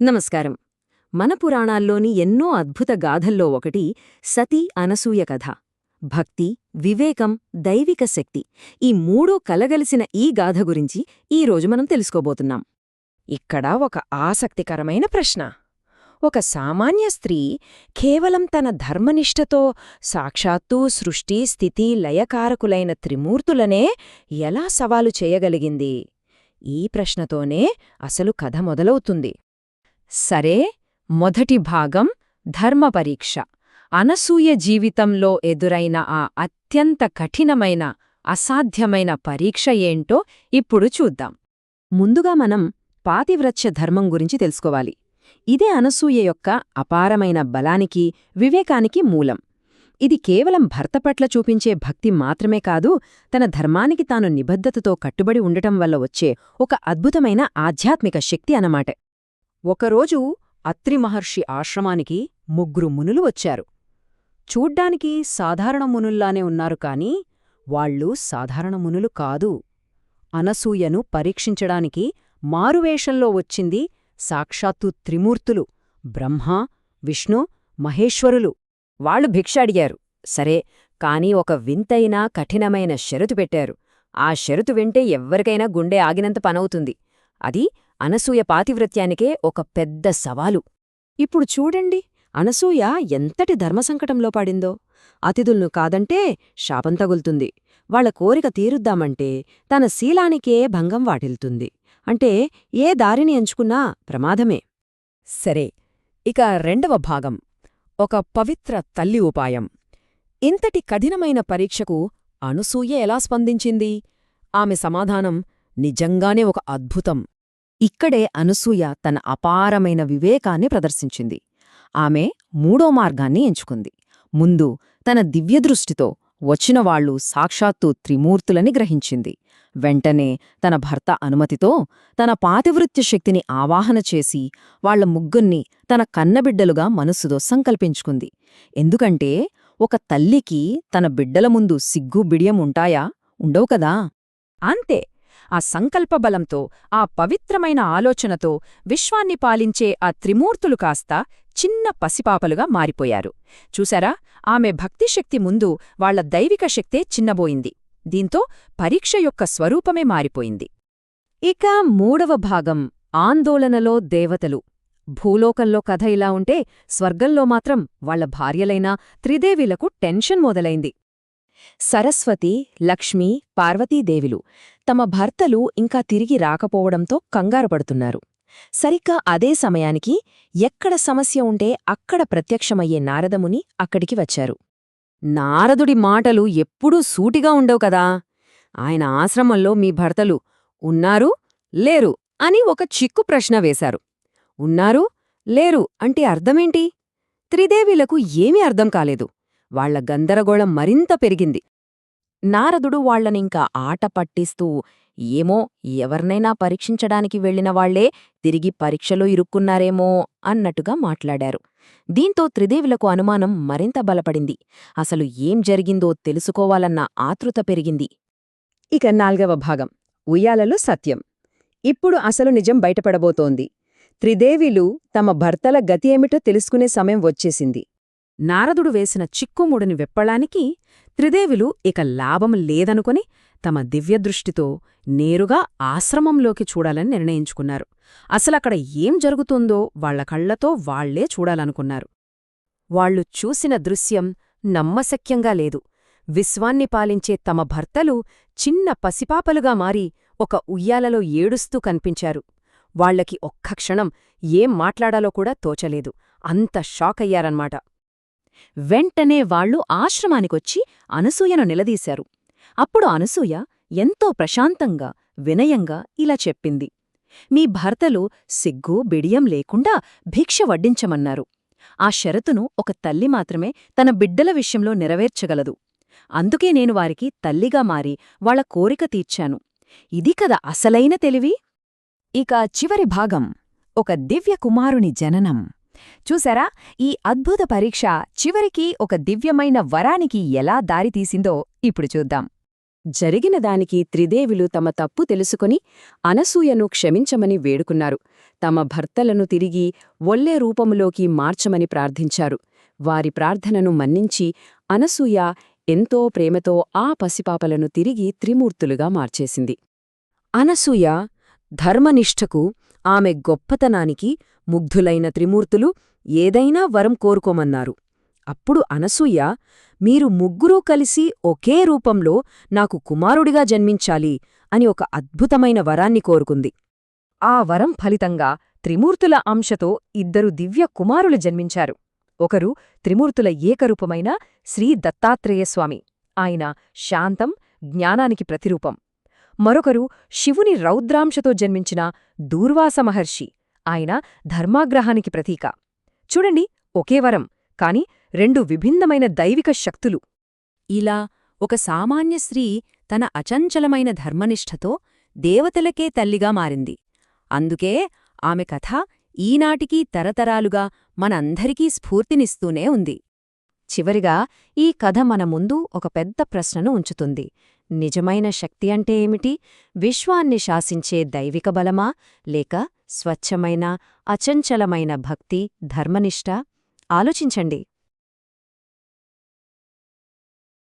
నమస్కారం. మన పురాణాల్లోని ఎన్నో అద్భుత గాథల్లో ఒకటి సతీ అనసూయ కథ. భక్తి, వివేకం, దైవిక శక్తి ఈ మూడూ కలగలిసిన ఈ గాథ గురించి ఈరోజు మనం తెలుసుకోబోతున్నాం. ఇక్కడ ఒక ఆసక్తికరమైన ప్రశ్న. ఒక సామాన్య స్త్రీ కేవలం తన ధర్మనిష్టతో సాక్షాత్తూ సృష్టి, స్థితి, లయకారకులైన త్రిమూర్తులనే ఎలా సవాలు చేయగలిగింది? ఈ ప్రశ్నతోనే అసలు కథ మొదలవుతుంది. సరే, మొదటి భాగం ధర్మపరీక్ష. అనసూయ జీవితంలో ఎదురైన ఆ అత్యంత కఠినమైన, అసాధ్యమైన పరీక్ష ఏంటో ఇప్పుడు చూద్దాం. ముందుగా మనం పాతివ్రత్య ధర్మం గురించి తెలుసుకోవాలి. ఇదే అనసూయ యొక్క అపారమైన బలానికి, వివేకానికి మూలం. ఇది కేవలం భర్త పట్ల చూపించే భక్తి మాత్రమే కాదు, తన ధర్మానికి తాను నిబద్ధతతో కట్టుబడి ఉండటం వల్ల వచ్చే ఒక అద్భుతమైన ఆధ్యాత్మిక శక్తి అన్నమాట. ఒకరోజు అత్రి మహర్షి ఆశ్రమానికి 3 మునులు వచ్చారు. చూడ్డానికి సాధారణ మునుల్లానే ఉన్నారు కాని వాళ్ళు సాధారణ మునులు కాదు. అనసూయను పరీక్షించడానికి మారువేషంలో వచ్చింది సాక్షాత్తు త్రిమూర్తులు, బ్రహ్మ, విష్ణు, మహేశ్వరులు. వాళ్ళు భిక్ష అడిగారు, సరే, కాని ఒక వింతైన కఠినమైన షరతు పెట్టారు. ఆ షరతు వింటే ఎవ్వరికైనా గుండె ఆగినంత పనవుతుంది. అది అనసూయ పాతివ్రత్యానికే ఒక పెద్ద సవాలు. ఇప్పుడు చూడండి, అనసూయ ఎంతటి ధర్మసంకటంలో పడిందో. అతిథుల్ను కాదంటే శాపం తగులుతుంది. వాళ్ల కోరిక తీరుద్దామంటే తన శీలానికే భంగం వాటిల్తుంది. అంటే ఏ దారిని ఎంచుకున్నా ప్రమాదమే. సరే, ఇక రెండవ భాగం, ఒక పవిత్ర తల్లి ఉపాయం. ఇంతటి కఠినమైన పరీక్షకు అనసూయ ఎలా స్పందించింది? ఆమె సమాధానం నిజంగానే ఒక అద్భుతం. ఇక్కడే అనసూయ తన అపారమైన వివేకాన్ని ప్రదర్శించింది. ఆమె 3వ మార్గాన్ని ఎంచుకుంది. ముందు తన దివ్యదృష్టితో వచ్చినవాళ్లు సాక్షాత్తు త్రిమూర్తులని గ్రహించింది. వెంటనే తన భర్త అనుమతితో తన పాతివృత్య శక్తిని ఆవాహన చేసి వాళ్ల ముగ్గుర్ని తన కన్నబిడ్డలుగా మనస్సుతో సంకల్పించుకుంది. ఎందుకంటే ఒక తల్లికి తన బిడ్డల ముందు సిగ్గు బిడియం ఉంటాయా? ఉండవు కదా. అంతే, ఆ సంకల్పబలంతో, ఆ పవిత్రమైన ఆలోచనతో విశ్వాన్ని పాలించే ఆ త్రిమూర్తులు కాస్త చిన్న పసిపాపలుగా మారిపోయారు. చూసారా, ఆమె భక్తిశక్తి ముందు వాళ్ల దైవిక శక్తే చిన్నబోయింది. దీంతో పరీక్ష యొక్క స్వరూపమే మారిపోయింది. ఇక 3వ భాగం ఆందోళనలో దేవతలు. భూలోకంలో కథ ఇలా ఉంటే స్వర్గంలో మాత్రం వాళ్ల భార్యలైన త్రిదేవిలకు టెన్షన్ మొదలైంది. సరస్వతి, లక్ష్మీ, పార్వతీదేవిలు తమ భర్తలు ఇంకా తిరిగి రాకపోవడంతో కంగారుపడుతున్నారు. సరిగ్గా అదే సమయానికి ఎక్కడ సమస్య ఉంటే అక్కడ ప్రత్యక్షమయ్యే నారదముని అక్కడికి వచ్చారు. నారదుడి మాటలు ఎప్పుడూ సూటిగా ఉండవు కదా. ఆయన ఆశ్రమంలో మీ భర్తలు ఉన్నారు, లేరు అని ఒక చిక్కు ప్రశ్న వేశారు. ఉన్నారు, లేరు అంటే అర్థమేంటి? త్రిదేవిలకు ఏమీ అర్థం కాలేదు. వాళ్ల గందరగోళం మరింత పెరిగింది. నారదుడు వాళ్లనింకా ఆట పట్టిస్తూ, ఏమో, ఎవర్నైనా పరీక్షించడానికి వెళ్లిన వాళ్లే తిరిగి పరీక్షలో ఇరుక్కున్నారేమో అన్నట్టుగా మాట్లాడారు. దీంతో త్రిదేవులకు అనుమానం మరింత బలపడింది. అసలు ఏం జరిగిందో తెలుసుకోవాలన్న ఆతృత పెరిగింది. ఇక 4వ భాగం, ఉయ్యాలలో సత్యం. ఇప్పుడు అసలు నిజం బయటపడబోతోంది. త్రిదేవిలు తమ భర్తల గతి ఏమిటో తెలుసుకునే సమయం వచ్చేసింది. నారదుడు వేసిన చిక్కుముడిని వెప్పడానికి త్రిదేవులు ఇక లాభం లేదనుకుని తమ దివ్యదృష్టితో నేరుగా ఆశ్రమంలోకి చూడాలని నిర్ణయించుకున్నారు. అసలక్కడ ఏం జరుగుతుందో వాళ్ల కళ్లతో వాళ్లే చూడాలనుకున్నారు. వాళ్లు చూసిన దృశ్యం నమ్మశక్యంగా లేదు. విశ్వాన్ని పాలించే తమ భర్తలు చిన్న పసిపాపలుగా మారి ఒక ఉయ్యాలలో ఏడుస్తూ కనిపించారు. వాళ్లకి ఒక్క క్షణం ఏం మాట్లాడాలో కూడా తోచలేదు. అంత షాకయ్యారన్మాట. వెంటనే వాళ్లు ఆశ్రమానికొచ్చి అనసూయను నిలదీశారు. అప్పుడు అనసూయ ఎంతో ప్రశాంతంగా, వినయంగా ఇలా చెప్పింది. మీ భర్తలు సిగ్గు బిడియం లేకుండా భిక్ష వడ్డించమన్నారు. ఆ షరతును ఒక తల్లి మాత్రమే తన బిడ్డల విషయంలో నెరవేర్చగలదు. అందుకే నేను వారికి తల్లిగా మారి వాళ్ల కోరిక తీర్చాను. ఇది కదా అసలైన తెలివి. ఇక చివరి భాగం, ఒక దివ్య కుమారుని జననం. చూసారా, ఈ అద్భుత పరీక్ష చివరికి ఒక దివ్యమైన వరానికి ఎలా దారితీసిందో ఇప్పుడు చూద్దాం. జరిగిన దానికి త్రిదేవులు తమ తప్పు తెలుసుకొని అనసూయను క్షమించమని వేడుకున్నారు. తమ భర్తలను తిరిగి ఒల్లే రూపములోకి మార్చమని ప్రార్థించారు. వారి ప్రార్థనను మన్నించి అనసూయ ఎంతో ప్రేమతో ఆ పసిపాపలను తిరిగి త్రిమూర్తులుగా మార్చేసింది. అనసూయ ధర్మనిష్టకు, ఆమె గొప్పతనానికి ముగ్ధులైన త్రిమూర్తులు ఏదైనా వరం కోరుకోమన్నారు. అప్పుడు అనసూయ, మీరు ముగ్గురూ కలిసి ఒకే రూపంలో నాకు కుమారుడిగా జన్మించాలి అని ఒక అద్భుతమైన వరాన్ని కోరుకుంది. ఆ వరం ఫలితంగా త్రిమూర్తుల అంశతో 2 దివ్య కుమారులు జన్మించారు. ఒకరు త్రిమూర్తుల ఏకరూపమైన శ్రీ దత్తాత్రేయస్వామి, ఆయన శాంతం, జ్ఞానానికి ప్రతిరూపం. మరొకరు శివుని రౌద్రాంశతో జన్మించిన దూర్వాస మహర్షి, ఆయన ధర్మాగ్రహానికి ప్రతీక. చూడండి, ఒకే వరం, కాని 2 విభిన్నమైన దైవిక శక్తులు. ఇలా ఒక సామాన్య స్త్రీ తన అచంచలమైన ధర్మనిష్టతో దేవతలకే తల్లిగా మారింది. అందుకే ఆమె కథ ఈనాటికీ తరతరాలుగా మనందరికీ స్ఫూర్తినిస్తూనే ఉంది. చివరిగా ఈ కథ మన ముందు ఒక పెద్ద ప్రశ్నను ఉంచుతుంది. నిజమైన శక్తి అంటే ఏమిటి? విశ్వాన్ని శాసించే దైవిక బలమా, లేక స్వచ్ఛమైన, అచంచలమైన భక్తి, ధర్మనిష్ట? ఆలోచించండి.